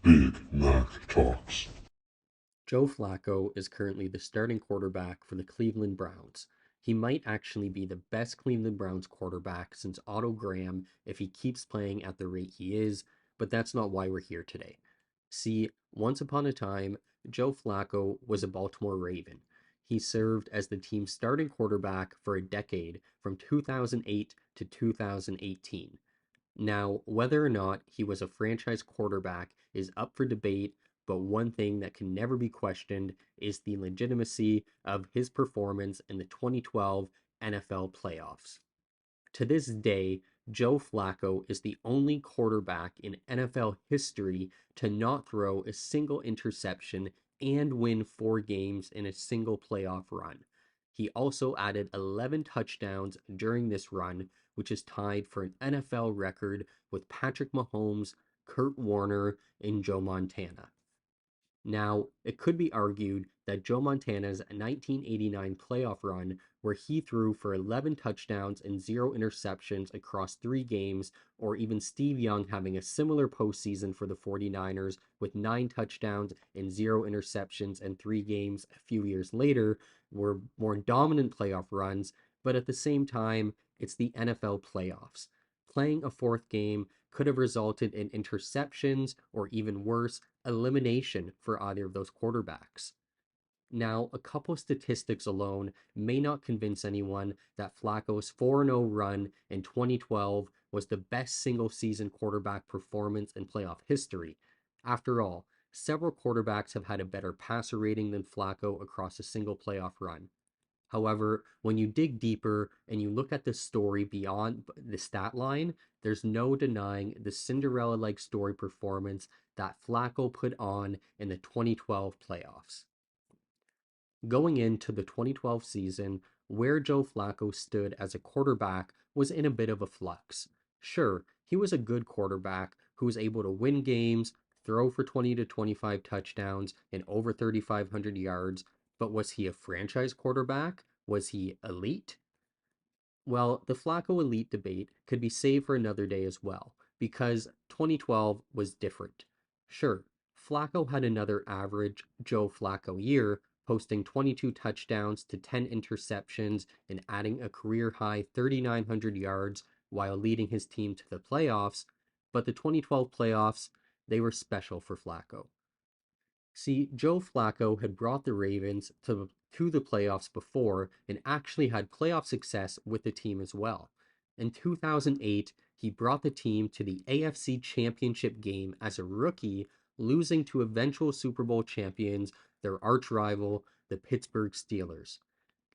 Big Mac Talks. Joe Flacco is currently the starting quarterback for the Cleveland Browns. He might actually be the best Cleveland Browns quarterback since Otto Graham if he keeps playing at the rate he is, but that's not why we're here today. See, once upon a time, Joe Flacco was a Baltimore Raven. He served as the team's starting quarterback for a decade from 2008 to 2018. Now, whether or not he was a franchise quarterback is up for debate, but one thing that can never be questioned is the legitimacy of his performance in the 2012 NFL playoffs. To this day, Joe Flacco is the only quarterback in NFL history to not throw a single interception and win 4 games in a single playoff run. He also added 11 touchdowns during this run, which is tied for an NFL record with Patrick Mahomes, Kurt Warner, and Joe Montana. Now, it could be argued that Joe Montana's 1989 playoff run, where he threw for 11 touchdowns and 0 interceptions across 3 games, or even Steve Young having a similar postseason for the 49ers with 9 touchdowns and 0 interceptions and 3 games a few years later, were more dominant playoff runs, but at the same time, it's the NFL playoffs. Playing a fourth game could have resulted in interceptions or even worse, elimination for either of those quarterbacks. Now, a couple statistics alone may not convince anyone that Flacco's 4-0 run in 2012 was the best single season quarterback performance in playoff history. After all, several quarterbacks have had a better passer rating than Flacco across a single playoff run. However, when you dig deeper and you look at the story beyond the stat line, there's no denying the Cinderella like story performance that Flacco put on in the 2012 playoffs. Going into the 2012 season, where Joe Flacco stood as a quarterback was in a bit of a flux. Sure, he was a good quarterback who was able to win games, throw for 20 to 25 touchdowns and over 3,500 yards, but was he a franchise quarterback? Was he elite? Well, the Flacco elite debate could be saved for another day as well, because 2012 was different. Sure, Flacco had another average Joe Flacco year, posting 22 touchdowns to 10 interceptions and adding a career high 3,900 yards while leading his team to the playoffs, but the 2012 playoffs, they were special for Flacco. See, Joe Flacco had brought the Ravens to the playoffs before and actually had playoff success with the team as well. In 2008, he brought the team to the AFC Championship game as a rookie, losing to eventual Super Bowl champions, their arch rival, the Pittsburgh Steelers.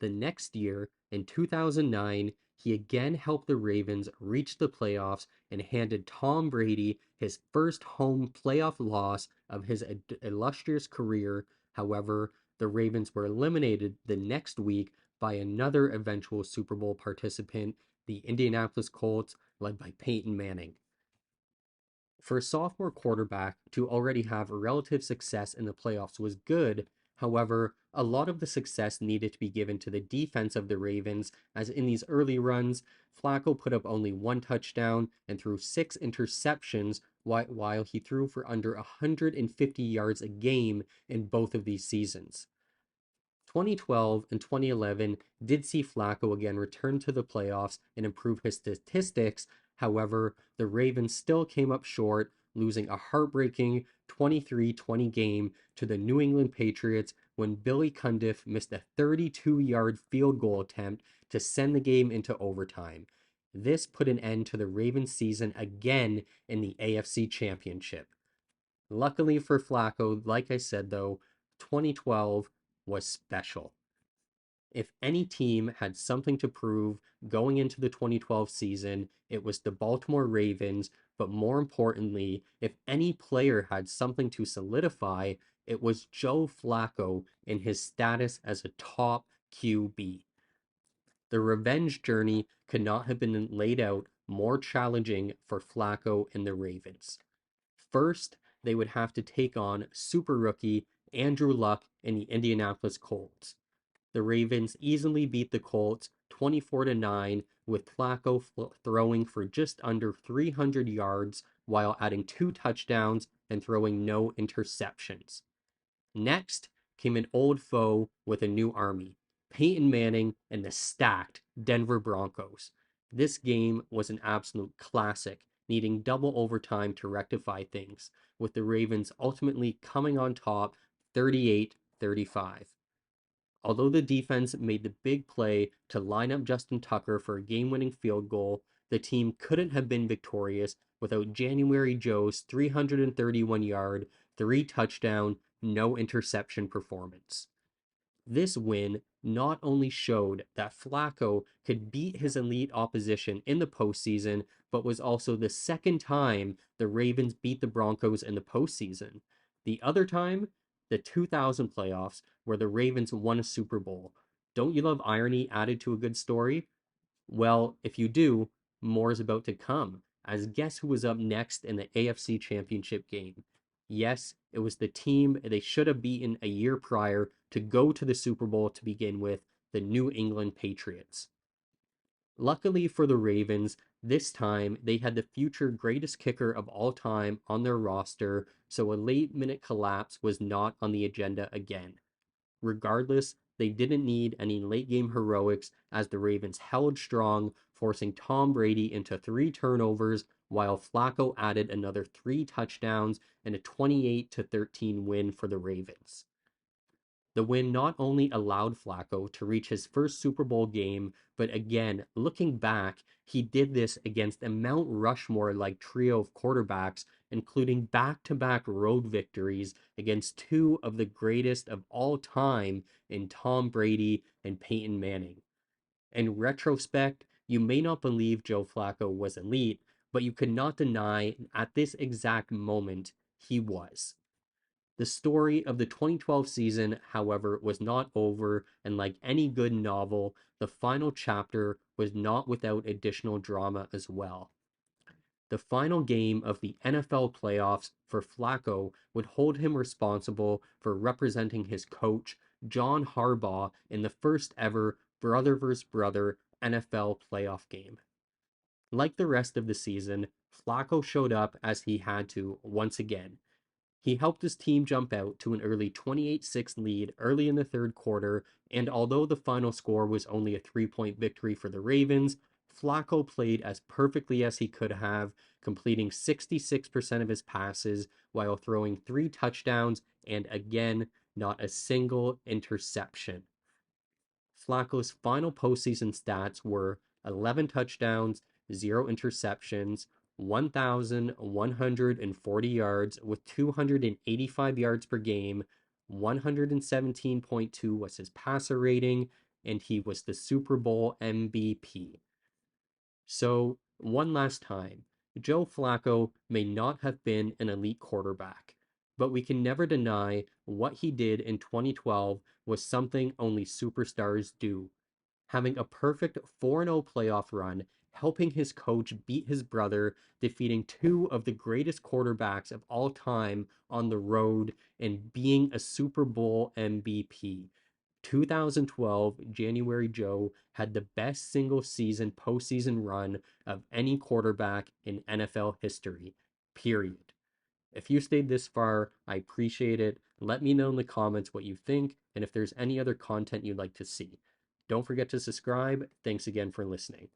The next year, in 2009, he again helped the Ravens reach the playoffs and handed Tom Brady his first home playoff loss of his illustrious career. However, the Ravens were eliminated the next week by another eventual Super Bowl participant, the Indianapolis Colts, led by Peyton Manning. For a sophomore quarterback to already have relative success in the playoffs was good. However, a lot of the success needed to be given to the defense of the Ravens, as in these early runs, Flacco put up only 1 touchdown and threw 6 interceptions while he threw for under 150 yards a game in both of these seasons. 2012 and 2011 did see Flacco again return to the playoffs and improve his statistics. However, the Ravens still came up short, losing a heartbreaking 23-20 game to the New England Patriots when Billy Cundiff missed a 32-yard field goal attempt to send the game into overtime. This put an end to the Ravens season again in the AFC Championship. Luckily for Flacco, like I said though, 2012 was special. If any team had something to prove going into the 2012 season, it was the Baltimore Ravens, but more importantly, if any player had something to solidify, it was Joe Flacco in his status as a top QB. The revenge journey could not have been laid out more challenging for Flacco and the Ravens. First, they would have to take on super rookie Andrew Luck and the Indianapolis Colts. The Ravens easily beat the Colts 24-9 with Flacco throwing for just under 300 yards, while adding 2 touchdowns and throwing no interceptions. Next came an old foe with a new army, Peyton Manning and the stacked Denver Broncos. This game was an absolute classic, needing double overtime to rectify things, with the Ravens ultimately coming on top 38-35. Although the defense made the big play to line up Justin Tucker for a game-winning field goal, the team couldn't have been victorious without January Joe's 331-yard, 3-touchdown, no interception performance. This win not only showed that Flacco could beat his elite opposition in the postseason, but was also the second time the Ravens beat the Broncos in the postseason. The other time, the 2000 playoffs, where the Ravens won a Super Bowl. Don't you love irony added to a good story? Well, if you do, more is about to come, as guess who was up next in the AFC Championship game? Yes, it was the team they should have beaten a year prior to go to the Super Bowl to begin with, the New England Patriots. Luckily for the Ravens, this time they had the future greatest kicker of all time on their roster, so a late minute collapse was not on the agenda again. Regardless, they didn't need any late game heroics as the Ravens held strong, forcing Tom Brady into 3 turnovers while Flacco added another 3 touchdowns and a 28-13 win for the Ravens. The win not only allowed Flacco to reach his first Super Bowl game, but again, looking back, he did this against a Mount Rushmore-like trio of quarterbacks, including back-to-back road victories against two of the greatest of all time in Tom Brady and Peyton Manning. In retrospect, you may not believe Joe Flacco was elite, but you could not deny at this exact moment he was. The story of the 2012 season, however, was not over, and like any good novel, the final chapter was not without additional drama as well. The final game of the NFL playoffs for Flacco would hold him responsible for representing his coach, John Harbaugh, in the first ever brother versus brother NFL playoff game. Like the rest of the season, Flacco showed up as he had to once again. He helped his team jump out to an early 28-6 lead early in the third quarter, and although the final score was only a 3-point victory for the Ravens, Flacco played as perfectly as he could have, completing 66% of his passes while throwing 3 touchdowns and again, not a single interception. Flacco's final postseason stats were 11 touchdowns, 0 interceptions, 1,140 yards with 285 yards per game, 117.2 was his passer rating, and he was the Super Bowl MVP. So, one last time, Joe Flacco may not have been an elite quarterback, but we can never deny what he did in 2012 was something only superstars do. Having a perfect 4-0 playoff run, helping his coach beat his brother, defeating two of the greatest quarterbacks of all time on the road, and being a Super Bowl MVP. 2012 January Joe had the best single season postseason run of any quarterback in NFL history. Period. If you stayed this far, I appreciate it. Let me know in the comments what you think and if there's any other content you'd like to see. Don't forget to subscribe. Thanks again for listening.